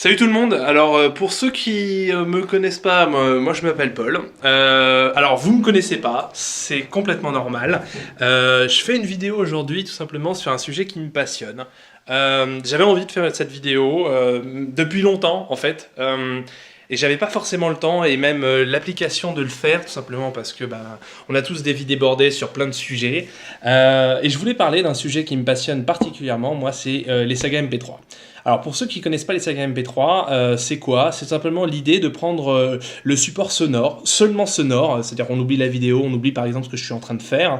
Salut tout le monde. Alors pour ceux qui me connaissent pas, moi je m'appelle Paul. Alors vous me connaissez pas, c'est complètement normal. Je fais une vidéo aujourd'hui tout simplement sur un sujet qui me passionne. J'avais envie de faire cette vidéo depuis longtemps en fait. Et j'avais pas forcément le temps et même l'application de le faire tout simplement parce que on a tous des vies débordées sur plein de sujets. Et je voulais parler d'un sujet qui me passionne particulièrement, moi c'est les sagas MP3. Alors pour ceux qui connaissent pas les sagas MP3, c'est quoi? C'est simplement l'idée de prendre le support sonore, seulement sonore, c'est-à-dire qu'on oublie la vidéo, on oublie par exemple ce que je suis en train de faire,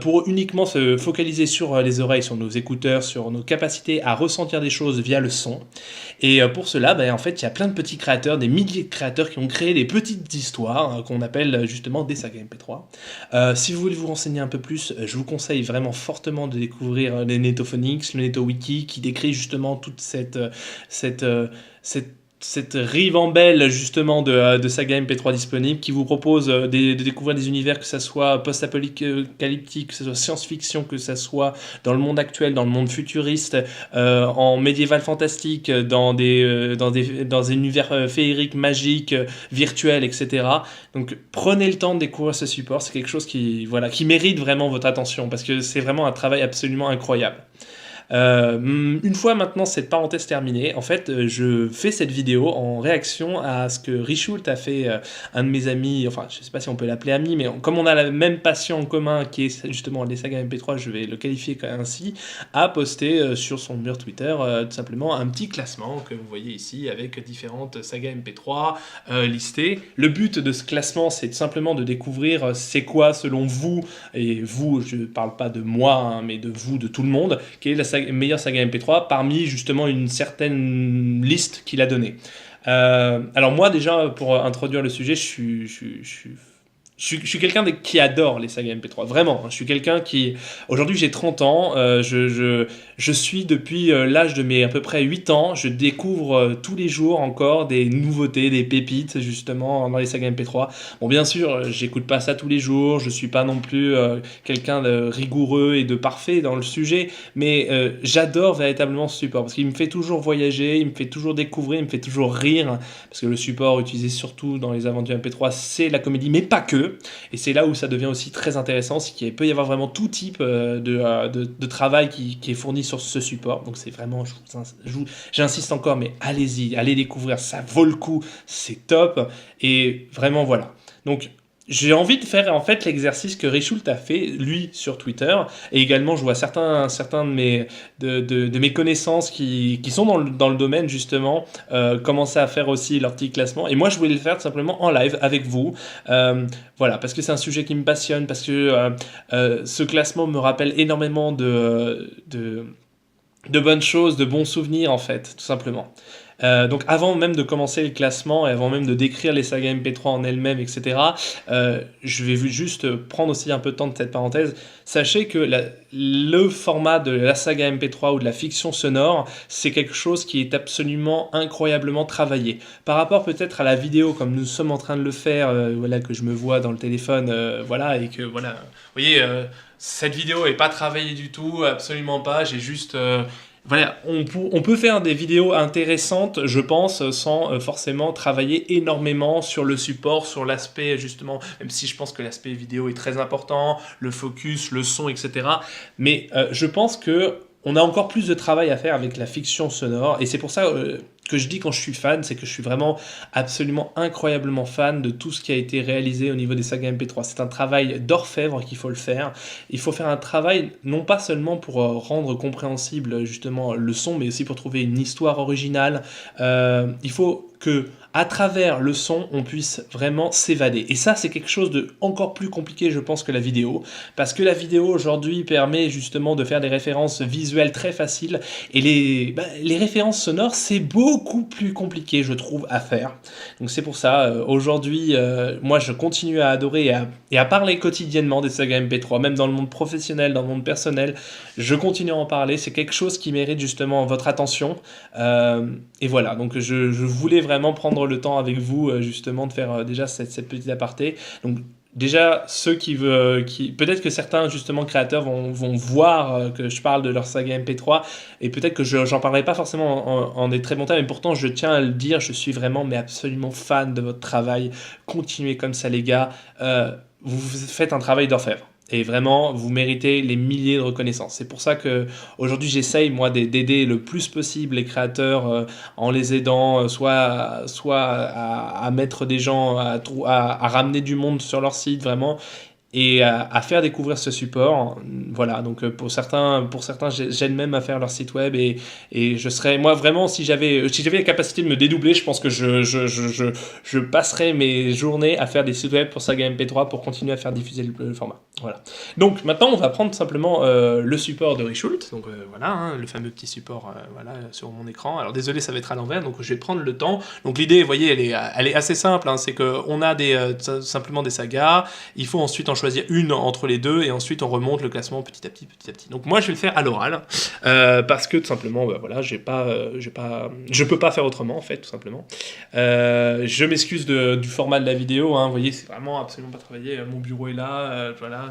pour uniquement se focaliser sur les oreilles, sur nos écouteurs, sur nos capacités à ressentir des choses via le son. Et pour cela, en fait, il y a plein de petits créateurs, des milliers de créateurs qui ont créé des petites histoires qu'on appelle justement des sagas MP3. Si vous voulez vous renseigner un peu plus, je vous conseille vraiment fortement de découvrir les Netophonics, le NetoWiki, qui décrit justement toute cette ribambelle justement de saga MP3 disponible, qui vous propose de découvrir des univers, que ça soit post-apocalyptique, que ce soit science-fiction, que ça soit dans le monde actuel, dans le monde futuriste, en médiéval fantastique, dans des univers féeriques, magiques, virtuels, etc. Donc prenez le temps de découvrir ce support, c'est quelque chose qui mérite vraiment votre attention, parce que c'est vraiment un travail absolument incroyable. Une fois maintenant cette parenthèse terminée, en fait, je fais cette vidéo en réaction à ce que Richoult a fait, un de mes amis, enfin, je sais pas si on peut l'appeler ami, mais comme on a la même passion en commun qui est justement les sagas MP3, je vais le qualifier ainsi, a posté sur son mur Twitter tout simplement un petit classement que vous voyez ici avec différentes sagas MP3 listées. Le but de ce classement, c'est tout simplement de découvrir c'est quoi selon vous, et vous, je parle pas de moi, hein, mais de vous, de tout le monde, quelle est la meilleure saga MP3 parmi justement une certaine liste qu'il a donnée. Alors moi déjà, pour introduire le sujet, je suis quelqu'un qui adore les sagas MP3, vraiment. Je suis quelqu'un qui... Aujourd'hui, j'ai 30 ans. Je suis depuis l'âge de mes à peu près 8 ans. Je découvre tous les jours encore des nouveautés, des pépites, justement, dans les sagas MP3. Bon, bien sûr, j'écoute pas ça tous les jours. Je suis pas non plus quelqu'un de rigoureux et de parfait dans le sujet. Mais j'adore véritablement ce support parce qu'il me fait toujours voyager, il me fait toujours découvrir, il me fait toujours rire. Parce que le support utilisé surtout dans les aventures MP3, c'est la comédie, mais pas que. Et c'est là où ça devient aussi très intéressant, c'est qu'il peut y avoir vraiment tout type de travail qui est fourni sur ce support. Donc c'est vraiment, j'insiste encore, mais allez-y, allez découvrir, ça vaut le coup, c'est top. Et vraiment voilà. Donc j'ai envie de faire en fait l'exercice que Richoult a fait, lui, sur Twitter, et également je vois certains de mes connaissances qui sont dans le domaine justement, commencer à faire aussi leur petit classement, et moi je voulais le faire tout simplement en live avec vous, voilà, parce que c'est un sujet qui me passionne, parce que ce classement me rappelle énormément de bonnes choses, de bons souvenirs en fait, tout simplement. Donc avant même de commencer le classement et avant même de décrire les sagas MP3 en elles-mêmes, etc., je vais juste prendre aussi un peu de temps de cette parenthèse. Sachez que le format de la saga MP3 ou de la fiction sonore, c'est quelque chose qui est absolument incroyablement travaillé. Par rapport peut-être à la vidéo, comme nous sommes en train de le faire, voilà, que je me vois dans le téléphone, voilà, et que voilà, vous voyez, cette vidéo est pas travaillée du tout, absolument pas, j'ai juste... Voilà, on peut faire des vidéos intéressantes, je pense, sans forcément travailler énormément sur le support, sur l'aspect justement, même si je pense que l'aspect vidéo est très important, le focus, le son, etc. Mais je pense que on a encore plus de travail à faire avec la fiction sonore, et c'est pour ça que je dis quand je suis fan, c'est que je suis vraiment absolument incroyablement fan de tout ce qui a été réalisé au niveau des sagas MP3. C'est un travail d'orfèvre qu'il faut le faire. Il faut faire un travail non pas seulement pour rendre compréhensible justement le son, mais aussi pour trouver une histoire originale. Il faut que à travers le son, on puisse vraiment s'évader. Et ça, c'est quelque chose de encore plus compliqué, je pense, que la vidéo. Parce que la vidéo, aujourd'hui, permet justement de faire des références visuelles très faciles. Et les références sonores, c'est beaucoup plus compliqué, je trouve, à faire. Donc c'est pour ça, aujourd'hui, moi, je continue à adorer et à parler quotidiennement des sagas MP3, même dans le monde professionnel, dans le monde personnel. Je continue à en parler. C'est quelque chose qui mérite justement votre attention. Et voilà, donc je voulais vraiment prendre le temps avec vous justement de faire déjà cette petite aparté. Donc déjà, ceux peut-être que certains justement créateurs vont voir que je parle de leur saga MP3 et peut-être que j'en parlerai pas forcément en des très bons termes, mais pourtant je tiens à le dire, je suis vraiment mais absolument fan de votre travail. Continuez comme ça les gars, vous faites un travail d'orfèvre. Et vraiment, vous méritez les milliers de reconnaissances. C'est pour ça que aujourd'hui, j'essaye moi d'aider le plus possible les créateurs en les aidant, soit à mettre des gens, à ramener du monde sur leur site vraiment et à faire découvrir ce support. Voilà, donc pour certains, j'aide même à faire leur site web et je serais, moi vraiment, si j'avais la capacité de me dédoubler, je pense que je passerais mes journées à faire des sites web pour Saga MP3 pour continuer à faire diffuser le format. Voilà. Donc maintenant, on va prendre simplement le support de Richult, donc voilà, hein, le fameux petit support voilà, sur mon écran. Alors désolé, ça va être à l'envers, donc je vais prendre le temps. Donc l'idée, vous voyez, elle est assez simple, hein, c'est qu'on a simplement des sagas, il faut ensuite en choisir une entre les deux et ensuite on remonte le classement petit à petit. Donc moi je vais le faire à l'oral parce que tout simplement voilà, je peux pas faire autrement en fait tout simplement. Je m'excuse du format de la vidéo, hein, vous voyez c'est vraiment absolument pas travaillé, mon bureau est là, voilà.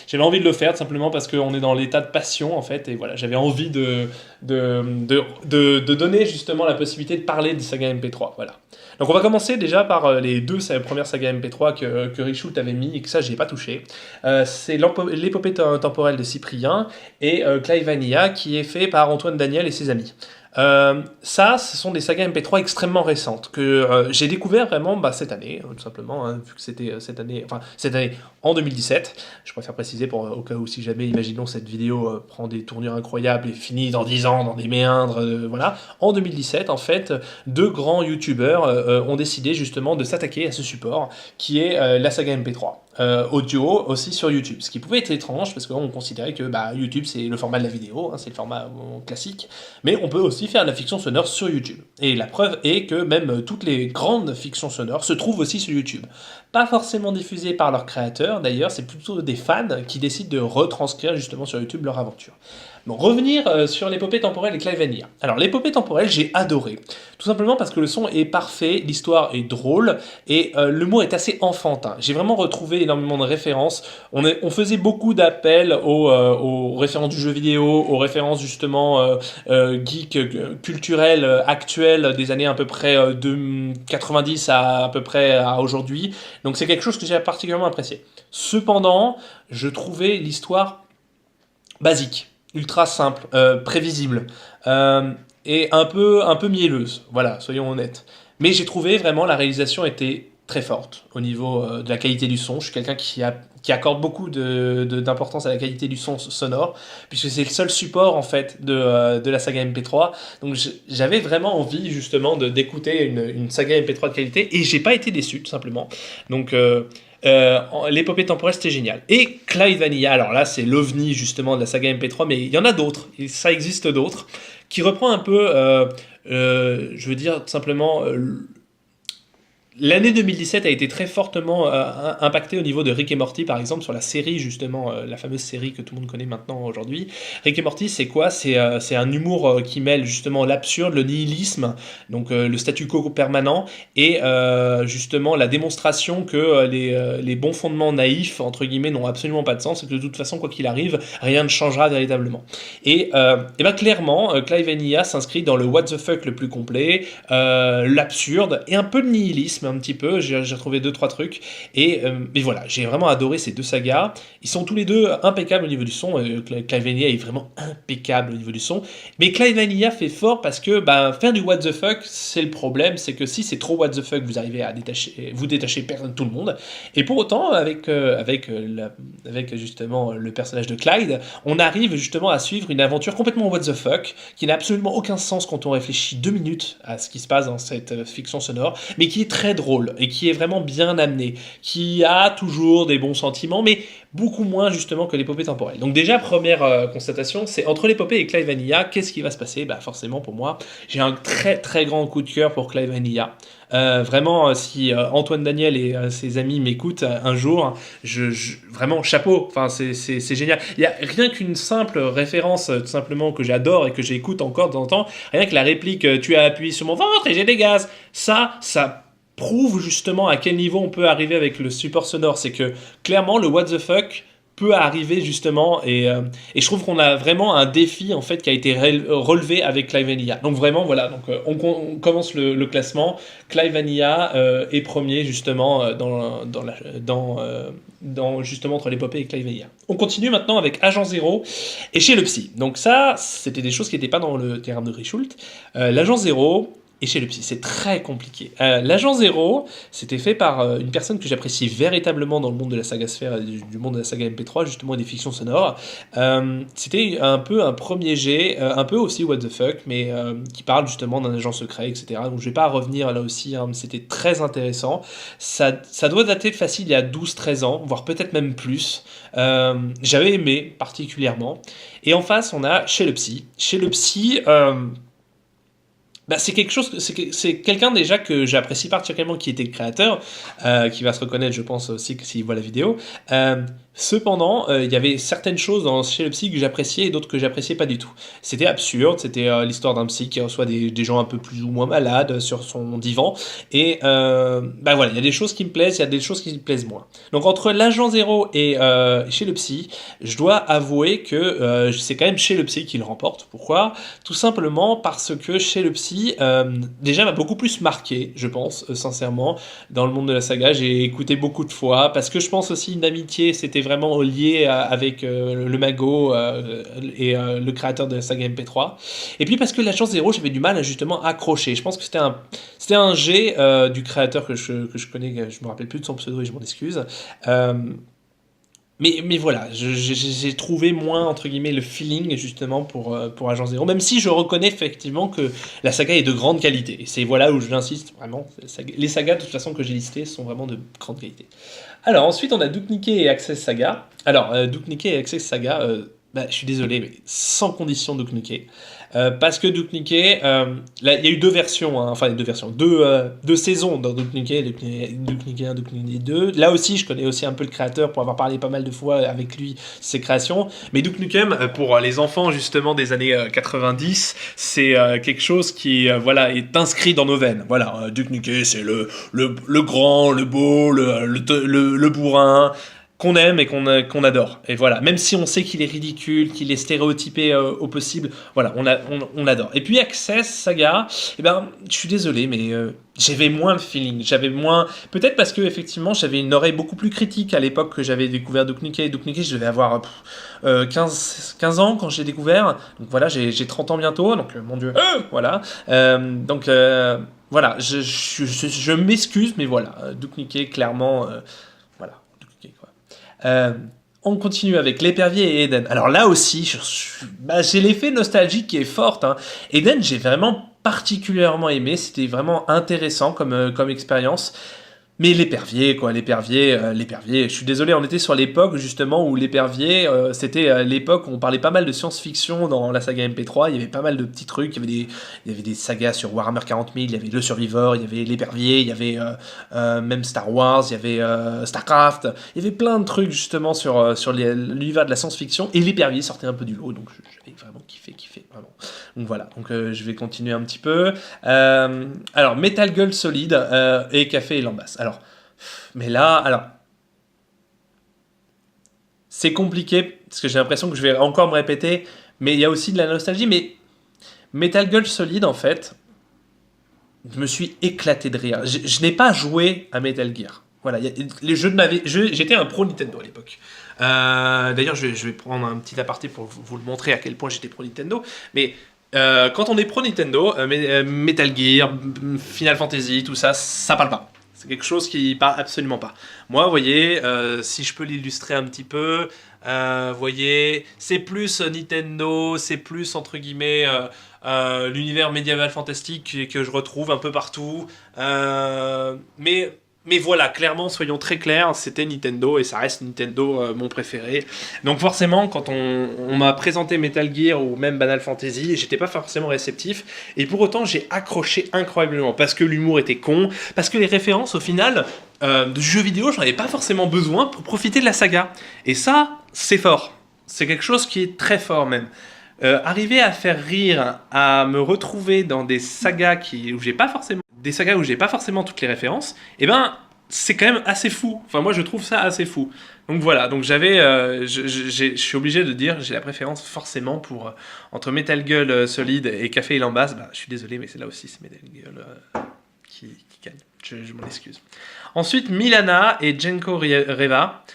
J'avais envie de le faire tout simplement parce qu'on est dans l'état de passion en fait et voilà, j'avais envie de donner justement la possibilité de parler de saga MP3, voilà. Donc on va commencer déjà par les deux premières sagas MP3 que Richult avait mis et que ça j'ai pas touché. C'est l'épopée temporelle de Cyprien et Clive Vanilla qui est fait par Antoine Daniel et ses amis. Ça, ce sont des sagas MP3 extrêmement récentes que j'ai découvert vraiment cette année, tout simplement, hein, vu que c'était cette année en 2017. Je préfère préciser au cas où si jamais, imaginons, cette vidéo prend des tournures incroyables et finit dans 10 ans dans des méandres, voilà. En 2017, en fait, deux grands youtubeurs ont décidé justement de s'attaquer à ce support qui est la saga MP3. Audio aussi sur YouTube, ce qui pouvait être étrange parce qu'on considérait que YouTube c'est le format de la vidéo, hein, c'est le format classique, mais on peut aussi faire de la fiction sonore sur YouTube. Et la preuve est que même toutes les grandes fictions sonores se trouvent aussi sur YouTube. Pas forcément diffusées par leurs créateurs, d'ailleurs, c'est plutôt des fans qui décident de retranscrire justement sur YouTube leur aventure. Bon, revenir sur l'épopée temporelle et Clive Vanilla. Alors l'épopée temporelle, j'ai adoré. Tout simplement parce que le son est parfait, l'histoire est drôle et l'humour est assez enfantin. J'ai vraiment retrouvé énormément de références. On faisait beaucoup d'appels aux références du jeu vidéo, aux références justement geek, culturelles, actuelles des années à peu près de 90 à peu près à aujourd'hui. Donc c'est quelque chose que j'ai particulièrement apprécié. Cependant, je trouvais l'histoire basique, ultra simple, prévisible et un peu mielleuse. Voilà, soyons honnêtes. Mais j'ai trouvé vraiment la réalisation était très forte au niveau de la qualité du son. Je suis quelqu'un qui accorde beaucoup d'importance à la qualité du son sonore, puisque c'est le seul support en fait de la saga MP3. Donc j'avais vraiment envie justement d'écouter une saga MP3 de qualité, et j'ai pas été déçu tout simplement. Donc l'épopée temporelle c'était génial. Et Clive Vanilla, alors là c'est l'ovni justement de la saga MP3, mais il y en a d'autres, et ça existe d'autres, qui reprend un peu, je veux dire tout simplement... L'année 2017 a été très fortement impactée au niveau de Rick et Morty, par exemple, sur la série, justement, la fameuse série que tout le monde connaît maintenant aujourd'hui. Rick et Morty, c'est quoi ? C'est un humour qui mêle justement l'absurde, le nihilisme, donc le statu quo permanent, et justement la démonstration que les bons fondements naïfs, entre guillemets, n'ont absolument pas de sens, et que de toute façon, quoi qu'il arrive, rien ne changera véritablement. Et clairement, Clive Vanilla s'inscrit dans le what the fuck le plus complet, l'absurde, et un peu de nihilisme, un petit peu, j'ai retrouvé 2-3 trucs, et voilà, j'ai vraiment adoré ces deux sagas. Ils sont tous les deux impeccables au niveau du son. Clive Vanilla est vraiment impeccable au niveau du son, mais Clive Vanilla fait fort parce que faire du what the fuck, c'est le problème, c'est que si c'est trop what the fuck, vous arrivez à vous détacher tout le monde, et pour autant avec justement le personnage de Clyde, on arrive justement à suivre une aventure complètement what the fuck, qui n'a absolument aucun sens quand on réfléchit 2 minutes à ce qui se passe dans cette fiction sonore, mais qui est très drôle et qui est vraiment bien amené, qui a toujours des bons sentiments, mais beaucoup moins justement que l'épopée temporelle. Donc déjà, première constatation, c'est entre l'épopée et Clive Vanilla, qu'est-ce qui va se passer ? Forcément pour moi, j'ai un très très grand coup de cœur pour Clive Vanilla. Vraiment, si Antoine Daniel et ses amis m'écoutent un jour, vraiment chapeau, enfin, c'est génial. Il y a rien qu'une simple référence, tout simplement, que j'adore et que j'écoute encore de temps en temps, rien que la réplique « tu as appuyé sur mon ventre et j'ai des gaz », ça prouve justement à quel niveau on peut arriver avec le support sonore. C'est que clairement le what the fuck peut arriver justement et je trouve qu'on a vraiment un défi en fait qui a été relevé avec Clive Vanilla. Donc vraiment voilà, donc on commence le classement. Clive Vanilla est premier justement dans justement entre l'épopée et Clive Vanilla. On continue maintenant avec Agent Zero et Chez le Psy. Donc ça c'était des choses qui n'étaient pas dans le terrain de Richult. L'Agent Zero et Chez le Psy, c'est très compliqué. L'Agent Zero, c'était fait par une personne que j'apprécie véritablement dans le monde de la saga Sphère et du monde de la saga MP3, justement, et des fictions sonores. C'était un peu un premier jet, un peu aussi what the fuck, mais qui parle justement d'un agent secret, etc. Donc je vais pas revenir là aussi, hein, mais c'était très intéressant. Ça doit dater facile il y a 12-13 ans, voire peut-être même plus. J'avais aimé particulièrement. Et en face, on a Chez le Psy. Chez le Psy... c'est quelque chose, c'est quelqu'un déjà que j'apprécie particulièrement qui était le créateur, qui va se reconnaître, je pense aussi que s'il voit la vidéo. Cependant, il y avait certaines choses dans Chez le Psy que j'appréciais et d'autres que j'appréciais pas du tout. C'était absurde, c'était l'histoire d'un psy qui reçoit des gens un peu plus ou moins malades sur son divan. Et voilà, il y a des choses qui me plaisent, il y a des choses qui me plaisent moins. Donc entre l'Agent Zero et Chez le Psy, je dois avouer que c'est quand même Chez le Psy qui le remporte. Pourquoi ? Tout simplement parce que Chez le Psy, déjà m'a beaucoup plus marqué, je pense, sincèrement, dans le monde de la saga. J'ai écouté beaucoup de fois, parce que je pense aussi une amitié, c'était vraiment lié avec le Mago et le créateur de la saga MP3. Et puis parce que l'Agent Zero, j'avais du mal à justement accrocher. Je pense que c'était un jet du créateur que je connais, je me rappelle plus de son pseudo et je m'en excuse. Mais voilà, j'ai trouvé moins, entre guillemets, le feeling, justement, pour Agent Zero, même si je reconnais effectivement que la saga est de grande qualité. Et c'est voilà où j'insiste, vraiment. Les sagas, de toute façon, que j'ai listées sont vraiment de grande qualité. Alors, ensuite, on a Duke Nukem et Access Saga. Alors, Duke Nukem et Access Saga, je suis désolé, mais sans condition Duke Nukem. Parce que Duke Nukem, là, il y a eu deux versions, hein, enfin deux saisons dans Duke Nukem, Duke Nukem 1, Duke Nukem 2. Là aussi, je connais aussi un peu le créateur pour avoir parlé pas mal de fois avec lui ses créations. Mais Duke Nukem, pour les enfants justement des années 90, c'est quelque chose qui est inscrit dans nos veines. Voilà, Duke Nukem, c'est le grand, le beau, le bourrin, qu'on aime et qu'on adore. Et voilà, même si on sait qu'il est ridicule, qu'il est stéréotypé au possible, voilà, on adore. Et puis Access Saga, je suis désolé, mais j'avais moins le feeling, j'avais moins... Peut-être parce que effectivement, j'avais une oreille beaucoup plus critique à l'époque que j'avais découvert Duke Nukem. Duke Nukem, je devais avoir 15 ans quand j'ai découvert. Donc voilà, j'ai 30 ans bientôt, donc mon Dieu, voilà. Voilà, je m'excuse, mais voilà, Duke Nukem, clairement... voilà. On continue avec L'Épervier et Eden. Alors là aussi, j'ai l'effet nostalgique qui est fort. Hein. Eden, j'ai vraiment particulièrement aimé. C'était vraiment intéressant comme expérience. Mais l'épervier, je suis désolé, on était sur l'époque justement où l'épervier, c'était l'époque où on parlait pas mal de science-fiction dans la saga MP3, il y avait pas mal de petits trucs, il y avait des sagas sur Warhammer 40 000, il y avait Le Survivor, il y avait l'épervier, il y avait même Star Wars, il y avait Starcraft, il y avait plein de trucs justement sur l'univers de la science-fiction, et l'épervier sortait un peu du lot, donc j'avais vraiment kiffé, vraiment. Donc voilà, donc je vais continuer un petit peu. Alors, Metal Gear Solid et Café et Lambas. Alors, mais là, c'est compliqué, parce que j'ai l'impression que je vais encore me répéter, mais il y a aussi de la nostalgie, mais Metal Gear Solid, en fait, je me suis éclaté de rire. Je n'ai pas joué à Metal Gear. Voilà, les jeux j'étais un pro Nintendo à l'époque. D'ailleurs, je vais prendre un petit aparté pour vous le montrer à quel point j'étais pro Nintendo, mais... quand on est pro Nintendo, Metal Gear, Final Fantasy, tout ça, ça parle pas. C'est quelque chose qui parle absolument pas. Moi, vous voyez, si je peux l'illustrer un petit peu, vous voyez, c'est plus Nintendo, c'est plus entre guillemets l'univers médiéval fantastique que je retrouve un peu partout. Mais voilà, clairement, soyons très clairs, c'était Nintendo et ça reste Nintendo mon préféré. Donc forcément, quand on m'a présenté Metal Gear ou même Final Fantasy, j'étais pas forcément réceptif. Et pour autant, j'ai accroché incroyablement parce que l'humour était con, parce que les références, au final, de jeux vidéo, j'en avais pas forcément besoin pour profiter de la saga. Et ça, c'est fort. C'est quelque chose qui est très fort même. Arriver à faire rire, à me retrouver dans des sagas où j'ai pas forcément des sagas où j'ai pas forcément toutes les références, et ben c'est quand même assez fou. Enfin, moi je trouve ça assez fou. Donc voilà, donc je suis obligé de dire, j'ai la préférence forcément pour entre Metal Gear Solid et Café et Lambas. Bah, je suis désolé, mais c'est là aussi c'est Metal Gear qui gagne. Je m'en excuse. Ensuite, Milana et Genko Reva.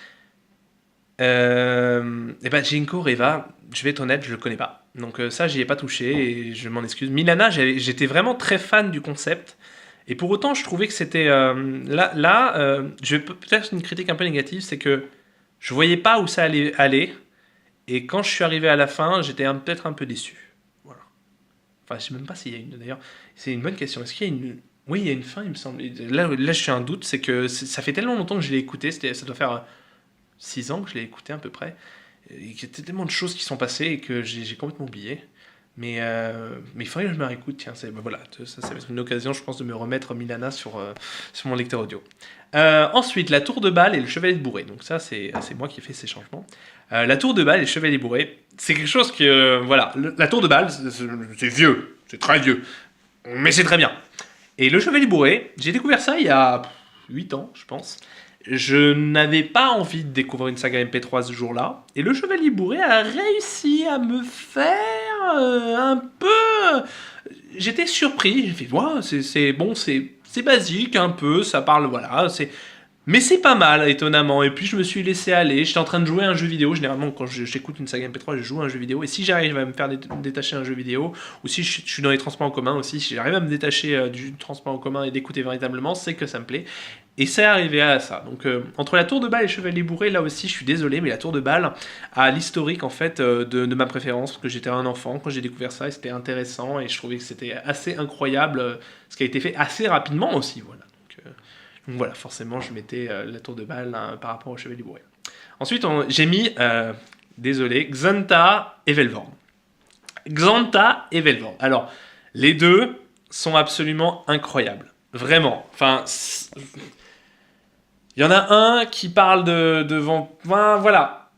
Et ben Genko Reva, je vais être honnête, je le connais pas. Donc ça, j'y ai pas touché et je m'en excuse. Milana, j'étais vraiment très fan du concept. Et pour autant, je trouvais que c'était... je vais peut-être une critique un peu négative, c'est que je voyais pas où ça allait aller. Et quand je suis arrivé à la fin, j'étais peut-être un peu déçu. Voilà. Enfin, je sais même pas s'il y a une... D'ailleurs, c'est une bonne question. Est-ce qu'il y a une... Oui, il y a une fin, il me semble. Là je suis un doute, c'est que ça fait tellement longtemps que je l'ai écouté. Ça doit faire 6 ans que je l'ai écouté à peu près. Et qu'il y a tellement de choses qui sont passées et que j'ai complètement oublié. Mais il faudrait que je me réécoute, tiens, voilà, ça va être une occasion, je pense, de me remettre Milana sur mon lecteur audio. Ensuite, la tour de balle et le chevalier de bourré. Donc ça, c'est moi qui ai fait ces changements. La tour de balle et le chevalier bourré, c'est quelque chose que... voilà, la tour de balle, c'est vieux, c'est très vieux, mais c'est très bien. Et le chevalier bourré, j'ai découvert ça il y a 8 ans, je pense. Je n'avais pas envie de découvrir une saga MP3 ce jour-là. Et le Chevalier Bourré a réussi à me faire un peu... J'étais surpris. J'ai fait, ouais, c'est bon, c'est basique un peu, ça parle, voilà. Mais c'est pas mal, étonnamment. Et puis je me suis laissé aller. J'étais en train de jouer à un jeu vidéo. Généralement, quand j'écoute une saga MP3, je joue à un jeu vidéo. Et si j'arrive à me faire détacher un jeu vidéo, ou si je suis dans les transports en commun aussi, si j'arrive à me détacher du transport en commun et d'écouter véritablement, c'est que ça me plaît. Et c'est arrivé à ça. Donc, entre la tour de balle et le chevalier bourré, là aussi, je suis désolé, mais la tour de balle a l'historique, en fait, de ma préférence, parce que j'étais un enfant quand j'ai découvert ça, et c'était intéressant, et je trouvais que c'était assez incroyable, ce qui a été fait assez rapidement aussi, voilà. Donc voilà, forcément, je mettais la tour de balle par rapport au chevalier bourré. Ensuite, j'ai mis, désolé, Xanta et Velvorn. Xanta et Velvorn. Alors, les deux sont absolument incroyables. Vraiment. Enfin... Il y en a un qui parle voilà.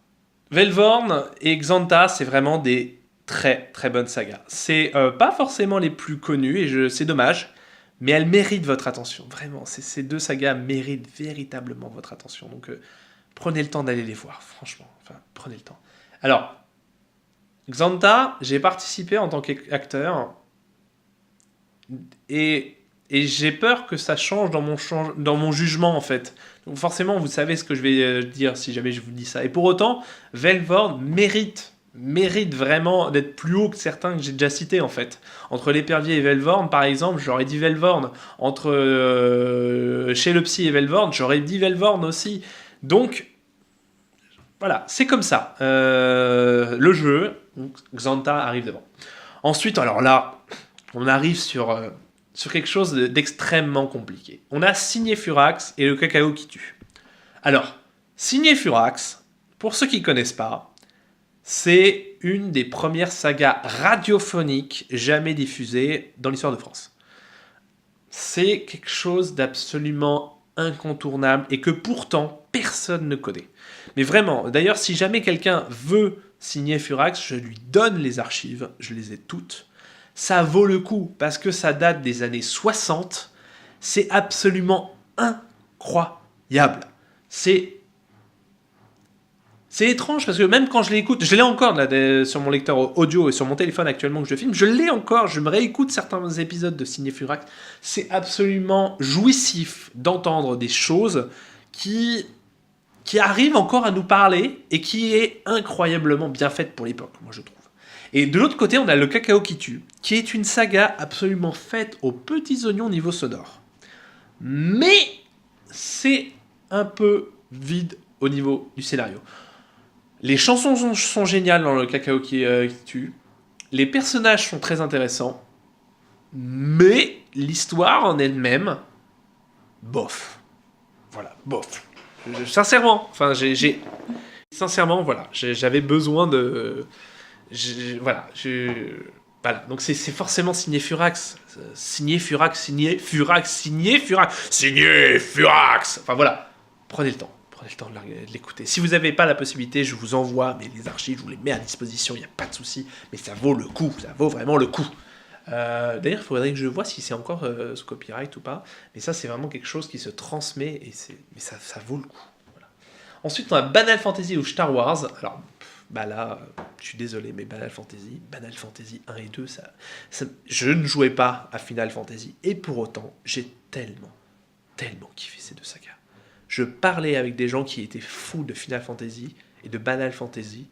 Velvorn et Xanta, c'est vraiment des très très bonnes sagas. C'est pas forcément les plus connues, et c'est dommage, mais elles méritent votre attention. Vraiment, ces deux sagas méritent véritablement votre attention. Donc prenez le temps d'aller les voir, franchement. Enfin, prenez le temps. Alors, Xanta, j'ai participé en tant qu'acteur, et j'ai peur que ça change dans mon jugement, en fait. Donc forcément, vous savez ce que je vais dire si jamais je vous dis ça. Et pour autant, Velvorn mérite vraiment d'être plus haut que certains que j'ai déjà cités, en fait. Entre l'Épervier et Velvorn, par exemple, j'aurais dit Velvorn. Entre Chez le Psy et Velvorn, j'aurais dit Velvorn aussi. Donc, voilà, c'est comme ça. Le jeu, Xanta arrive devant. Ensuite, alors là, on arrive sur quelque chose d'extrêmement compliqué. On a Signé Furax et le cacao qui tue. Alors, Signé Furax, pour ceux qui ne connaissent pas, c'est une des premières sagas radiophoniques jamais diffusées dans l'histoire de France. C'est quelque chose d'absolument incontournable et que pourtant personne ne connaît. Mais vraiment, d'ailleurs, si jamais quelqu'un veut signer Furax, je lui donne les archives, je les ai toutes. Ça vaut le coup, parce que ça date des années 60. C'est absolument incroyable. C'est étrange, parce que même quand je l'écoute, je l'ai encore là, sur mon lecteur audio et sur mon téléphone actuellement que je filme, je l'ai encore, je me réécoute certains épisodes de Signé Furax. C'est absolument jouissif d'entendre des choses qui arrivent encore à nous parler et qui est incroyablement bien faite pour l'époque, moi je trouve. Et de l'autre côté, on a Le Cacao qui tue, qui est une saga absolument faite aux petits oignons niveau sonore. Mais c'est un peu vide au niveau du scénario. Les chansons sont géniales dans Le Cacao qui tue. Les personnages sont très intéressants. Mais l'histoire en elle-même, bof. Voilà, bof. Sincèrement, voilà, j'avais besoin de... Voilà. Donc c'est forcément Signé Furax. Signé Furax. Enfin voilà. Prenez le temps de l'écouter. Si vous n'avez pas la possibilité, je vous envoie les archives, je vous les mets à disposition, il n'y a pas de souci. Mais ça vaut le coup, ça vaut vraiment le coup. D'ailleurs, il faudrait que je vois si c'est encore sous copyright ou pas. Mais ça, c'est vraiment quelque chose qui se transmet et mais ça vaut le coup. Voilà. Ensuite, on a Banal Fantasy ou Star Wars. Alors, bah là, je suis désolé, mais Banal Fantasy 1 et 2, je ne jouais pas à Final Fantasy. Et pour autant, j'ai tellement kiffé ces deux sagas. Je parlais avec des gens qui étaient fous de Final Fantasy et de Banal Fantasy,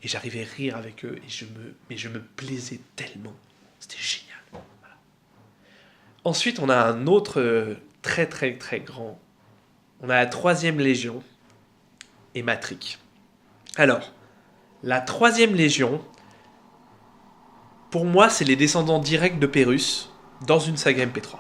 et j'arrivais à rire avec eux, mais je me plaisais tellement. C'était génial. Voilà. Ensuite, on a un autre très très très grand. On a la Troisième Légion et Matrix. Alors, la Troisième Légion, pour moi, c'est les descendants directs de Pérus dans une saga MP3.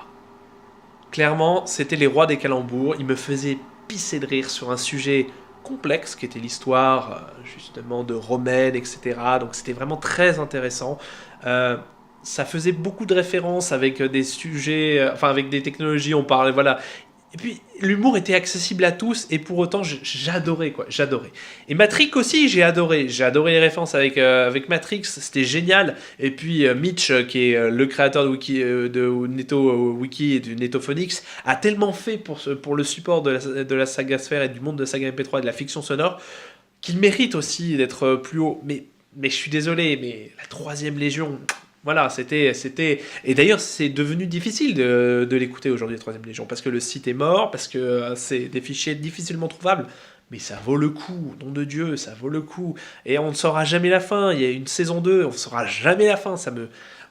Clairement, c'était les rois des calembours. Ils me faisaient pisser de rire sur un sujet complexe qui était l'histoire justement de romaine, etc. Donc c'était vraiment très intéressant. Ça faisait beaucoup de références avec des sujets, enfin avec des technologies, on parlait, voilà. Et puis l'humour était accessible à tous et pour autant j'adorais quoi, j'adorais. Et Matrix aussi j'ai adoré les références avec Matrix, c'était génial. Et puis Mitch qui est le créateur de Neto Wiki et du Netophonix a tellement fait pour le support de la saga Sphère et du monde de la saga MP3 et de la fiction sonore qu'il mérite aussi d'être plus haut. Mais je suis désolé, mais la Troisième Légion, voilà, c'était. Et d'ailleurs, c'est devenu difficile de l'écouter aujourd'hui, la Troisième Légion, parce que le site est mort, parce que c'est des fichiers difficilement trouvables. Mais ça vaut le coup, nom de Dieu, ça vaut le coup. Et on ne saura jamais la fin. Il y a une saison 2, on ne saura jamais la fin.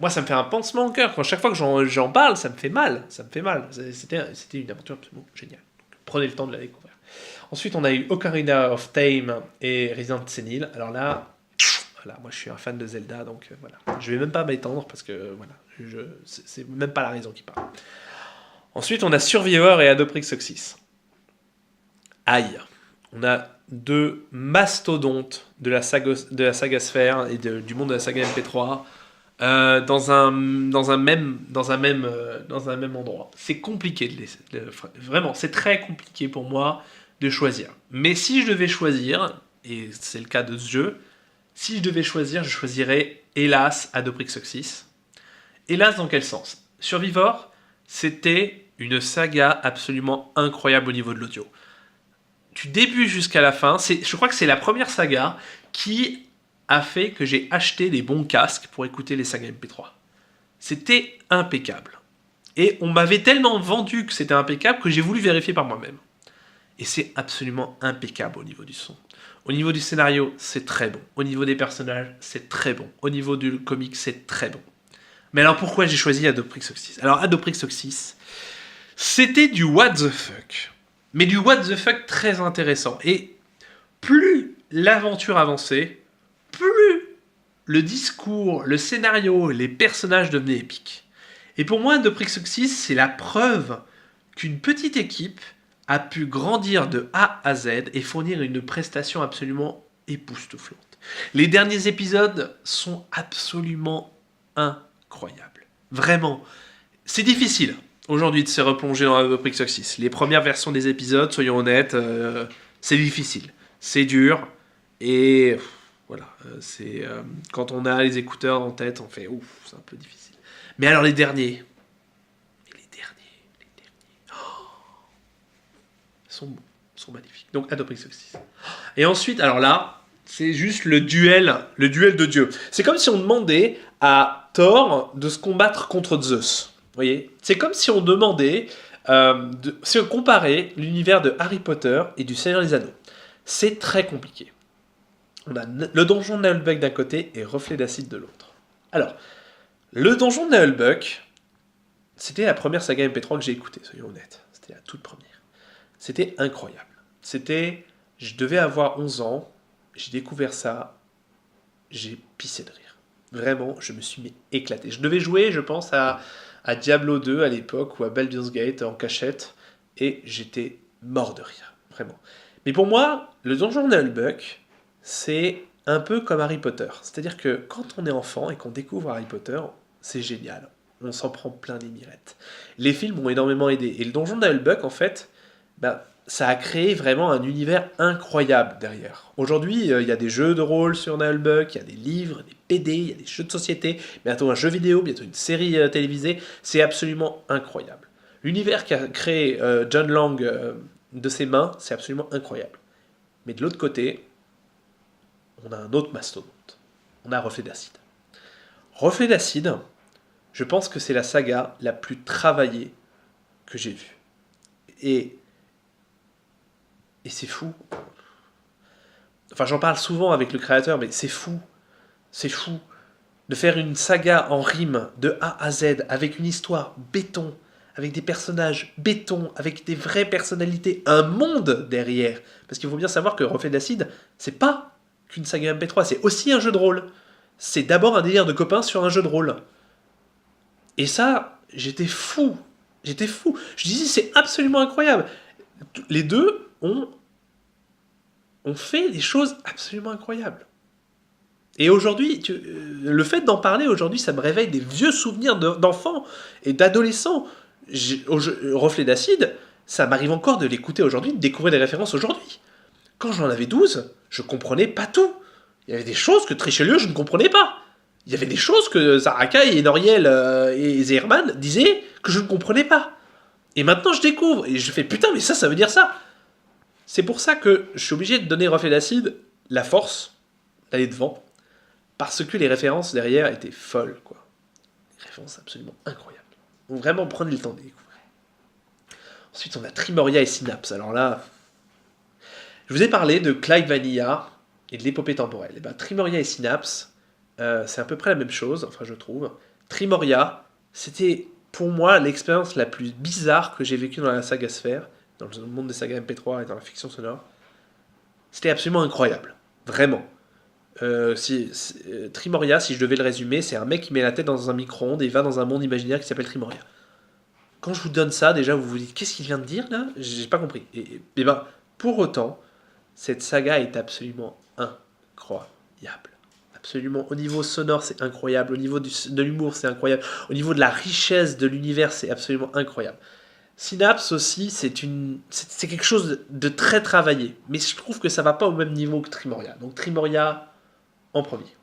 Moi, ça me fait un pansement au cœur. Chaque fois que j'en parle, ça me fait mal. Ça me fait mal. C'était une aventure absolument géniale. Donc, prenez le temps de la découvrir. Ensuite, on a eu Ocarina of Time et Resident Evil. Alors là, voilà, moi je suis un fan de Zelda, donc voilà. Je vais même pas m'étendre parce que voilà, c'est même pas la raison qui parle. Ensuite, on a Survivor et Adoprix Oxys. Aïe, on a deux mastodontes de la saga Sphère et du monde de la saga MP3 dans un même endroit. C'est compliqué vraiment, c'est très compliqué pour moi de choisir. Mais si je devais choisir, et c'est le cas de ce jeu, si je devais choisir, je choisirais hélas Adoprix Oxys. Hélas dans quel sens? Survivor, c'était une saga absolument incroyable au niveau de l'audio. Du début jusqu'à la fin, je crois que c'est la première saga qui a fait que j'ai acheté des bons casques pour écouter les sagas MP3. C'était impeccable. Et on m'avait tellement vendu que c'était impeccable que j'ai voulu vérifier par moi-même. Et c'est absolument impeccable au niveau du son. Au niveau du scénario, c'est très bon. Au niveau des personnages, c'est très bon. Au niveau du comic, c'est très bon. Mais alors pourquoi j'ai choisi Adoprix Oxys? Alors Adoprix Oxys, c'était du what the fuck. Mais du what the fuck très intéressant. Et plus l'aventure avançait, plus le discours, le scénario, les personnages devenaient épiques. Et pour moi, Adoprix Oxys, c'est la preuve qu'une petite équipe a pu grandir de A à Z et fournir une prestation absolument époustouflante. Les derniers épisodes sont absolument incroyables. Vraiment. C'est difficile aujourd'hui de se replonger dans Adoprix Oxys. Les premières versions des épisodes, soyons honnêtes, c'est difficile. C'est dur. Et voilà. Quand on a les écouteurs en tête, on fait ouf, c'est un peu difficile. Mais alors les derniers, sont magnifiques. Donc Adoprix Oxys. Et ensuite, alors là, c'est juste le duel de Dieu. C'est comme si on demandait à Thor de se combattre contre Zeus. Vous voyez? C'est comme si on demandait, si on comparait l'univers de Harry Potter et du Seigneur des Anneaux. C'est très compliqué. On a le donjon de Nullbuck d'un côté et Reflet d'Acide de l'autre. Alors, le donjon de Nullbuck, c'était la première saga MP3 que j'ai écoutée, soyons honnêtes. C'était la toute première. C'était incroyable. Je devais avoir 11 ans, j'ai découvert ça, j'ai pissé de rire. Vraiment, je me suis éclaté. Je devais jouer, je pense, à Diablo 2 à l'époque, ou à Baldur's Gate en cachette, et j'étais mort de rire, vraiment. Mais pour moi, le donjon de Nullbuck, c'est un peu comme Harry Potter. C'est-à-dire que quand on est enfant et qu'on découvre Harry Potter, c'est génial. On s'en prend plein les mirettes. Les films m'ont énormément aidé. Et le donjon de Nullbuck, en fait, ça a créé vraiment un univers incroyable derrière. Aujourd'hui, il y a des jeux de rôle sur Nullbuck, il y a des livres, des PD, il y a des jeux de société, bientôt un jeu vidéo, bientôt une série télévisée. C'est absolument incroyable. L'univers qu'a créé John Lang de ses mains, c'est absolument incroyable. Mais de l'autre côté, on a un autre mastodonte. On a Reflet d'Acide. Reflet d'Acide, je pense que c'est la saga la plus travaillée que j'ai vue. Et c'est fou. Enfin, j'en parle souvent avec le créateur, mais c'est fou. C'est fou. De faire une saga en rime de A à Z, avec une histoire béton, avec des personnages béton, avec des vraies personnalités, un monde derrière. Parce qu'il faut bien savoir que Reflet d'Acide, c'est pas qu'une saga MP3, c'est aussi un jeu de rôle. C'est d'abord un délire de copains sur un jeu de rôle. Et ça, j'étais fou. J'étais fou. Je disais, c'est absolument incroyable. Les deux ont fait des choses absolument incroyables. Et aujourd'hui, le fait d'en parler aujourd'hui, ça me réveille des vieux souvenirs d'enfants et d'adolescents. Reflet d'Acide, ça m'arrive encore de l'écouter aujourd'hui, de découvrir des références aujourd'hui. Quand j'en avais 12, je comprenais pas tout. Il y avait des choses que Richelieu, je ne comprenais pas. Il y avait des choses que Zarakai et Noriel et Zerman disaient que je ne comprenais pas. Et maintenant, je découvre. Et je fais, putain, mais ça veut dire ça. C'est pour ça que je suis obligé de donner Reflet d'Acide la force d'aller devant. Parce que les références derrière étaient folles, quoi. Des références absolument incroyables. Donc vraiment, prenez le temps de les découvrir. Ensuite, on a Trimoria et Synapse. Alors là, je vous ai parlé de Clyde Vanilla et de l'épopée temporelle. Et ben, Trimoria et Synapse, c'est à peu près la même chose, enfin je trouve. Trimoria, c'était pour moi l'expérience la plus bizarre que j'ai vécue dans la saga Sphère, dans le monde des sagas MP3 et dans la fiction sonore. C'était absolument incroyable. Vraiment. Trimoria, si je devais le résumer, c'est un mec qui met la tête dans un micro-ondes et va dans un monde imaginaire qui s'appelle Trimoria. Quand je vous donne ça, déjà vous vous dites qu'est-ce qu'il vient de dire là? J'ai pas compris. Et ben, pour autant, cette saga est absolument incroyable. Absolument. Au niveau sonore, c'est incroyable. Au niveau de l'humour, c'est incroyable. Au niveau de la richesse de l'univers, c'est absolument incroyable. Synapse aussi, c'est quelque chose de très travaillé. Mais je trouve que ça va pas au même niveau que Trimoria. Donc Trimoria en premier.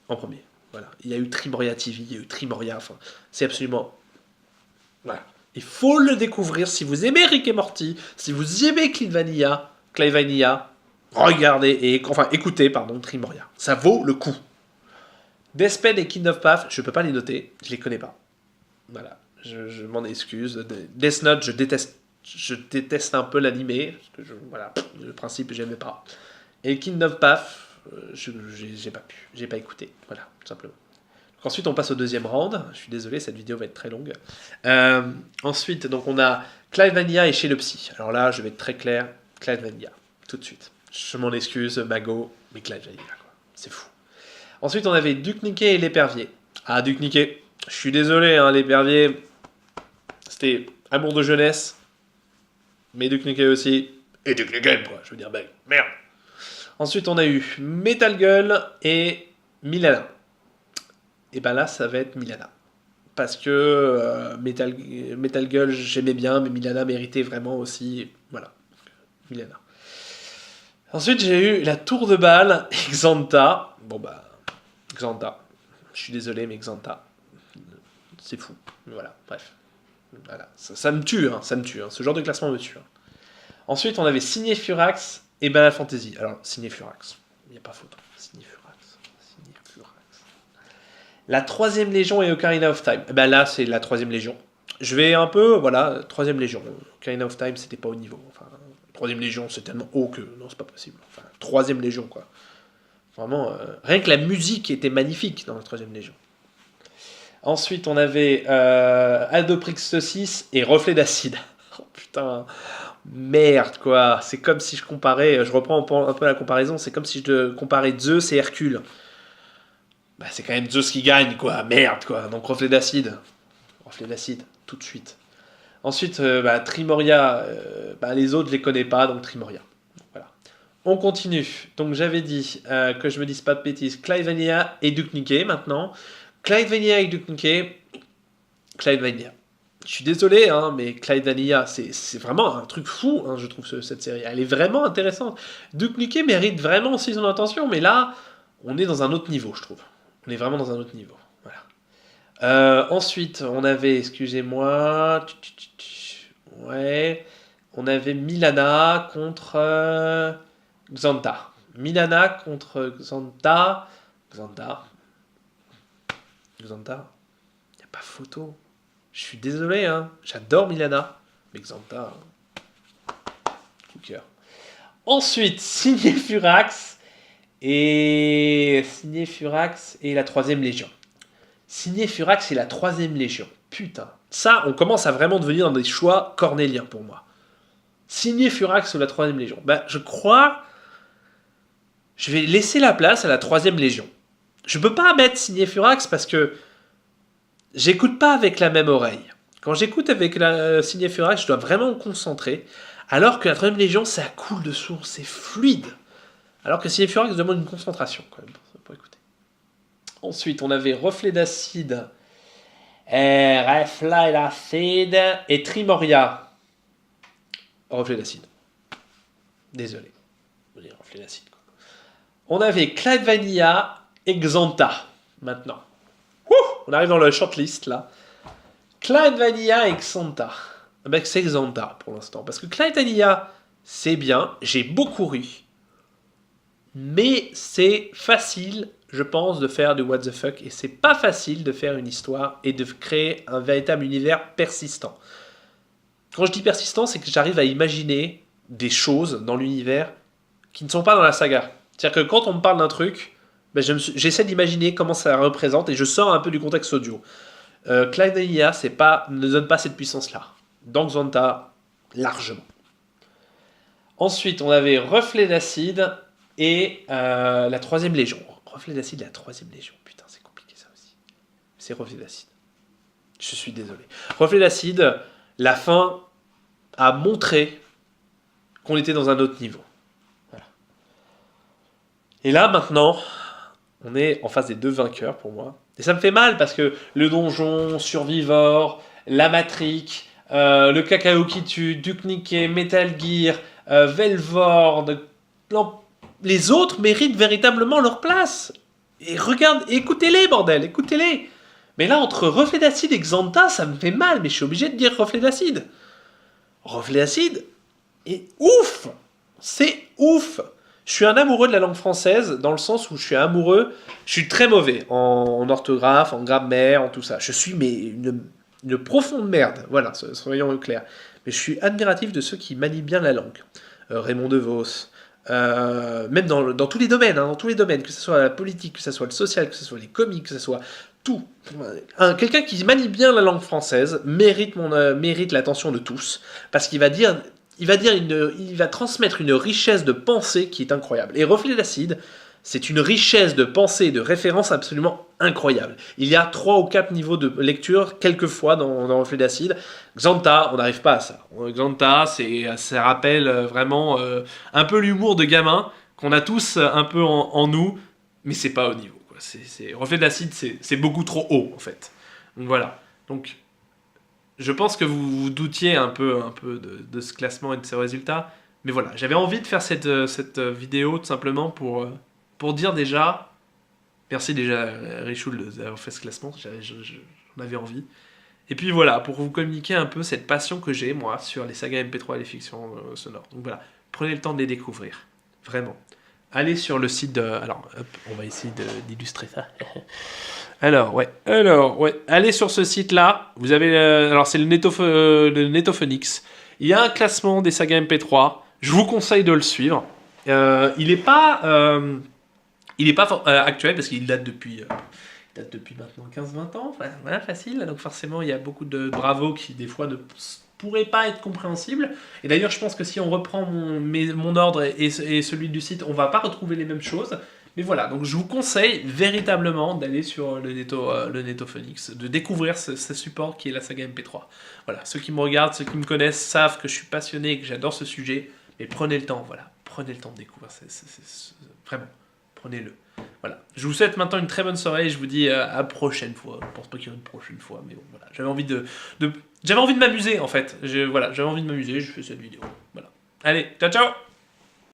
En premier. Voilà. Il y a eu Trimoria TV, il y a eu Trimoria. Enfin, c'est absolument... Voilà. Il faut le découvrir. Si vous aimez Rick et Morty, si vous aimez Clyde Vanilla, regardez écoutez Trimoria. Ça vaut le coup. Deathpen et Kind of Path, je peux pas les noter, je les connais pas. Voilà, je m'en excuse. Death Note, je déteste un peu l'animé, parce que voilà, le principe j'aimais pas. Et Kind of Path, j'ai pas écouté, voilà, tout simplement. Donc ensuite on passe au deuxième round. Je suis désolé, cette vidéo va être très longue. Ensuite, donc on a Clyde Vanilla et Chez le Psy. Alors là, je vais être très clair, Clyde Vanilla, tout de suite. Je m'en excuse, Mago, mais Clyde Vanilla, quoi. C'est fou. Ensuite, on avait Duc Niquet et l'Épervier. Ah, Duc Niquet, je suis désolé, hein, l'Épervier, c'était amour de jeunesse, mais Duc Niquet aussi, et Duc Niquet, quoi, je veux dire, merde. Ensuite, on a eu Metal Girl et Milana. Et ben là, ça va être Milana. Parce que Metal Girl, j'aimais bien, mais Milana méritait vraiment aussi, voilà, Milana. Ensuite, j'ai eu La Tour de Bâle et Xanta. Bon bah, Xanta. Je suis désolé, mais Xanta, c'est fou. Voilà, bref. Voilà. Ça me tue, hein, ça me tue. Hein. Ce genre de classement me tue. Hein. Ensuite, on avait Signé Furax et Banal Fantasy. Alors, Signé Furax, il n'y a pas photo. Signé Furax. La Troisième Légion et Ocarina of Time. Ben là, c'est la Troisième Légion. Je vais un peu, voilà, Troisième Légion. Ocarina of Time, c'était pas au niveau. Enfin, Troisième Légion, c'est tellement haut que non, c'est pas possible. Enfin, Troisième Légion, quoi. Vraiment, rien que la musique était magnifique dans la Troisième Légion. Ensuite, on avait Aldoprix 6 et Reflet d'Acide. Oh putain, merde, quoi. C'est comme si je comparais, je reprends un peu la comparaison, c'est comme si je comparais Zeus et Hercule. Bah, c'est quand même Zeus qui gagne, quoi. Merde, quoi. Donc Reflet d'Acide. Reflet d'Acide, tout de suite. Ensuite, Trimoria, les autres, je les connais pas, donc Trimoria. Voilà. On continue. Donc j'avais dit que je me dise pas de bêtises. Clyde Vanilla et Duc Niquet, maintenant. Clyde Vanilla et Duc Niquet. Clyde Vanilla. Je suis désolé, hein, mais Clyde Vanilla, c'est vraiment un truc fou, hein, je trouve, cette série. Elle est vraiment intéressante. Duke Nukem mérite vraiment aussi son attention, mais là, on est dans un autre niveau, je trouve. On est vraiment dans un autre niveau. Voilà. Ensuite, on avait, excusez-moi, ouais, on avait Milana contre Xanta. Milana contre Xanta. Xanta. Il n'y a pas photo. Je suis désolé, hein. J'adore Milana. Mais Xanta, coup de cœur. Ensuite, signé Furax et la 3ème Légion. Signé Furax et la 3ème Légion. Putain. Ça, on commence à vraiment devenir dans des choix cornéliens pour moi. Signé Furax ou la 3ème Légion. Bah, je crois... Je vais laisser la place à la 3ème Légion. Je peux pas mettre signé Furax parce que j'écoute pas avec la même oreille. Quand j'écoute avec la signé Furax, je dois vraiment me concentrer. Alors que la 3ème Légion, ça coule de source, c'est fluide. Alors que signé Furax demande une concentration quand même pour écouter. Ensuite, on avait Reflet d'Acide, et Trimoria. Reflet d'Acide. Désolé. Reflet d'Acide. On avait Clyde Vanilla et Xanta, maintenant. On arrive dans le shortlist, là. Clyde Vanilla et Xanta. Ben, c'est Xanta, pour l'instant. Parce que Clyde Vanilla, c'est bien. J'ai beaucoup ri. Mais c'est facile, je pense, de faire du what the fuck. Et c'est pas facile de faire une histoire et de créer un véritable univers persistant. Quand je dis persistant, c'est que j'arrive à imaginer des choses dans l'univers qui ne sont pas dans la saga. C'est-à-dire que quand on me parle d'un truc, ben j'essaie d'imaginer comment ça représente et je sors un peu du contexte audio. Clyde Vanilla ne donne pas cette puissance-là. Dans Xanta, largement. Ensuite, on avait Reflet d'Acide et la 3ème Légion. Reflet d'Acide et la 3ème Légion. Putain, c'est compliqué ça aussi. C'est Reflet d'Acide. Je suis désolé. Reflet d'Acide, la fin a montré qu'on était dans un autre niveau. Voilà. Et là, maintenant, on est en face des 2 vainqueurs pour moi. Et ça me fait mal parce que le donjon, Survivor, la Matrix, le cacao qui tue, Duke Nukem, Metal Gear, Velvord, les autres méritent véritablement leur place. Et regarde, écoutez-les, bordel, écoutez-les. Mais là, entre Reflet d'Acide et Xanta, ça me fait mal, mais je suis obligé de dire Reflet d'Acide. Reflet d'Acide est ouf. C'est ouf. Je suis un amoureux de la langue française, dans le sens où je suis très mauvais en orthographe, en grammaire, en tout ça. Je suis une profonde merde, voilà, soyons clairs. Mais je suis admiratif de ceux qui manient bien la langue. Raymond DeVos, même dans tous les domaines, hein, que ce soit la politique, que ce soit le social, que ce soit les comics, que ce soit tout. Quelqu'un qui manie bien la langue française mérite l'attention de tous, parce qu'il va dire... Il va transmettre une richesse de pensée qui est incroyable. Et Reflet d'Acide, c'est une richesse de pensée et de référence absolument incroyable. Il y a 3 ou 4 niveaux de lecture, quelquefois, dans Reflet d'Acide. Xanta, on n'arrive pas à ça. Xanta, ça rappelle vraiment un peu l'humour de gamin, qu'on a tous un peu en nous, mais c'est pas au niveau. Quoi. Reflet d'Acide, c'est beaucoup trop haut, en fait. Donc voilà. Donc... Je pense que vous vous doutiez un peu de ce classement et de ces résultats. Mais voilà, j'avais envie de faire cette vidéo tout simplement pour dire déjà... Merci déjà Richoul d'avoir fait ce classement, j'en avais envie. Et puis voilà, pour vous communiquer un peu cette passion que j'ai, moi, sur les sagas MP3 et les fictions sonores. Donc voilà, prenez le temps de les découvrir. Vraiment. Allez sur le site de... Alors, hop, on va essayer d'illustrer ça. Alors, ouais. Allez sur ce site-là. Vous avez... alors, c'est le Netophonix. Il y a un classement des sagas MP3. Je vous conseille de le suivre. Il n'est pas actuel parce qu'il date depuis maintenant 15-20 ans. Enfin, voilà, facile. Donc forcément, il y a beaucoup de bravos qui, des fois, ne pourraient pas être compréhensibles. Et d'ailleurs, je pense que si on reprend mon ordre et celui du site, on ne va pas retrouver les mêmes choses. Mais voilà, donc je vous conseille véritablement d'aller sur le Netophonix, de découvrir ce support qui est la saga MP3. Voilà, ceux qui me regardent, ceux qui me connaissent savent que je suis passionné et que j'adore ce sujet. Mais prenez le temps, voilà. Prenez le temps de découvrir. Vraiment, prenez-le. Voilà. Je vous souhaite maintenant une très bonne soirée et je vous dis à prochaine fois. Je pense pas qu'il y aura une prochaine fois, mais bon, voilà. J'avais envie de m'amuser en fait. J'avais envie de m'amuser, je fais cette vidéo. Voilà. Allez, ciao ciao.